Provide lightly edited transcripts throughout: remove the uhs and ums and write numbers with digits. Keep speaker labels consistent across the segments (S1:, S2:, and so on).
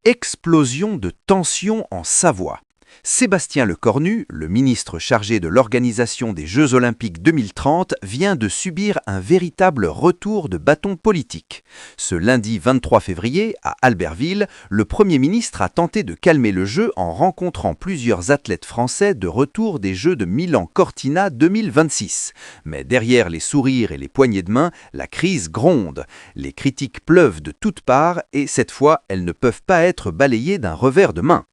S1: Explosion de tension en Savoie. Sébastien Lecornu, le ministre chargé de l'organisation des Jeux Olympiques 2030, vient de subir un véritable retour de bâton politique. Ce lundi 23 février, à Albertville, le Premier ministre a tenté de calmer le jeu en rencontrant plusieurs athlètes français de retour des Jeux de Milan-Cortina 2026. Mais derrière les sourires et les poignées de main, la crise gronde. Les critiques pleuvent de toutes parts et cette fois, elles ne peuvent pas être balayées d'un revers de main.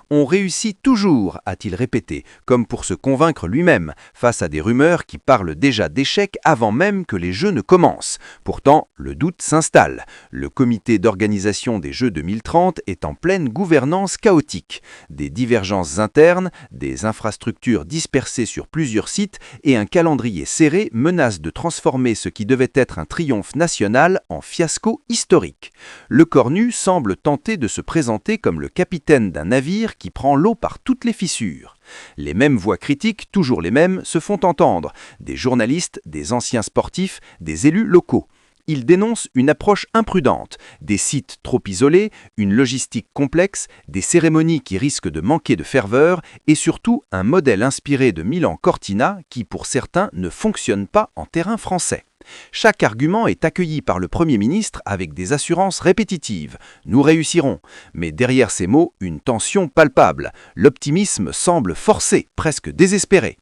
S1: On réussit toujours, a-t-il répété, comme pour se convaincre lui-même, face à des rumeurs qui parlent déjà d'échec avant même que les Jeux ne commencent. Pourtant, le doute s'installe. Le comité d'organisation des Jeux 2030 est en pleine gouvernance chaotique. Des divergences internes, des infrastructures dispersées sur plusieurs sites et un calendrier serré menacent de transformer ce qui devait être un triomphe national en fiasco historique. Lecornu semble tenter de se présenter comme le capitaine d'un navire qui prend l'eau par toutes les fissures. Les mêmes voix critiques, toujours les mêmes, se font entendre. Des journalistes, des anciens sportifs, des élus locaux. Ils dénoncent une approche imprudente, des sites trop isolés, une logistique complexe, des cérémonies qui risquent de manquer de ferveur et surtout un modèle inspiré de Milan-Cortina qui, pour certains, ne fonctionne pas en terrain français. Chaque argument est accueilli par le Premier ministre avec des assurances répétitives. Nous réussirons. Mais derrière ces mots, une tension palpable. L'optimisme semble forcé, presque désespéré.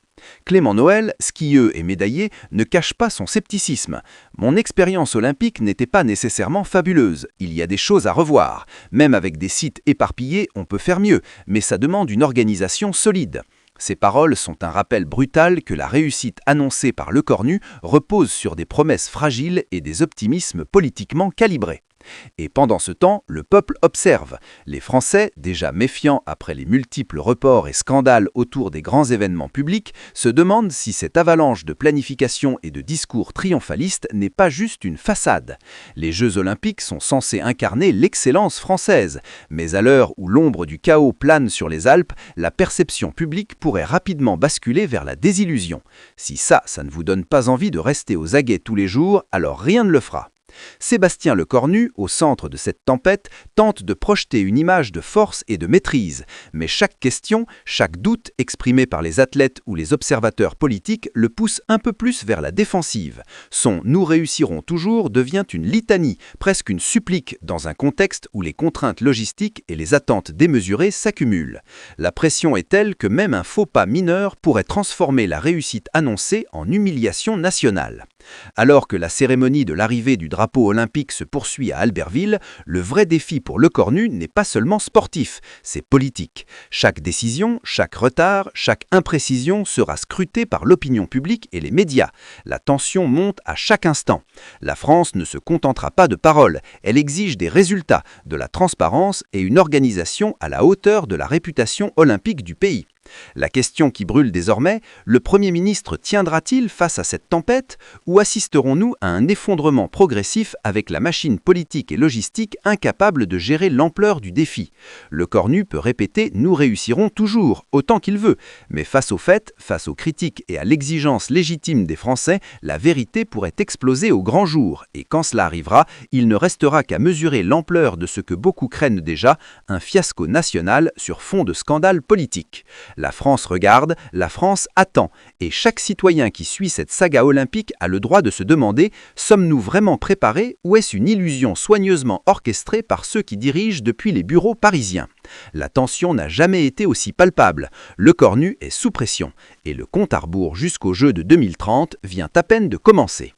S1: Clément Noël, skieux et médaillé, ne cache pas son scepticisme. Mon expérience olympique n'était pas nécessairement fabuleuse. Il y a des choses à revoir. Même avec des sites éparpillés, on peut faire mieux, mais ça demande une organisation solide. Ces paroles sont un rappel brutal que la réussite annoncée par Lecornu repose sur des promesses fragiles et des optimismes politiquement calibrés. Et pendant ce temps, le peuple observe. Les Français, déjà méfiants après les multiples reports et scandales autour des grands événements publics, se demandent si cette avalanche de planification et de discours triomphalistes n'est pas juste une façade. Les Jeux Olympiques sont censés incarner l'excellence française, mais à l'heure où l'ombre du chaos plane sur les Alpes, la perception publique pourrait rapidement basculer vers la désillusion. Si ça ne vous donne pas envie de rester aux aguets tous les jours, alors rien ne le fera. Sébastien Lecornu, au centre de cette tempête, tente de projeter une image de force et de maîtrise. Mais chaque question, chaque doute exprimé par les athlètes ou les observateurs politiques le pousse un peu plus vers la défensive. Son « nous réussirons toujours » devient une litanie, presque une supplique, dans un contexte où les contraintes logistiques et les attentes démesurées s'accumulent. La pression est telle que même un faux pas mineur pourrait transformer la réussite annoncée en humiliation nationale. Alors que la cérémonie de l'arrivée du drapeau olympique se poursuit à Albertville, le vrai défi pour Lecornu n'est pas seulement sportif, c'est politique. Chaque décision, chaque retard, chaque imprécision sera scrutée par l'opinion publique et les médias. La tension monte à chaque instant. La France ne se contentera pas de paroles, elle exige des résultats, de la transparence et une organisation à la hauteur de la réputation olympique du pays. La question qui brûle désormais, le Premier ministre tiendra-t-il face à cette tempête ou assisterons-nous à un effondrement progressif avec la machine politique et logistique incapable de gérer l'ampleur du défi? Lecornu peut répéter « nous réussirons toujours » autant qu'il veut, mais face aux faits, face aux critiques et à l'exigence légitime des Français, la vérité pourrait exploser au grand jour et quand cela arrivera, il ne restera qu'à mesurer l'ampleur de ce que beaucoup craignent déjà, un fiasco national sur fond de scandale politique. La France regarde, la France attend, et chaque citoyen qui suit cette saga olympique a le droit de se demander « sommes-nous vraiment préparés ou est-ce une illusion soigneusement orchestrée par ceux qui dirigent depuis les bureaux parisiens ?» La tension n'a jamais été aussi palpable. Lecornu est sous pression, et le compte à rebours jusqu'aux Jeux de 2030 vient à peine de commencer.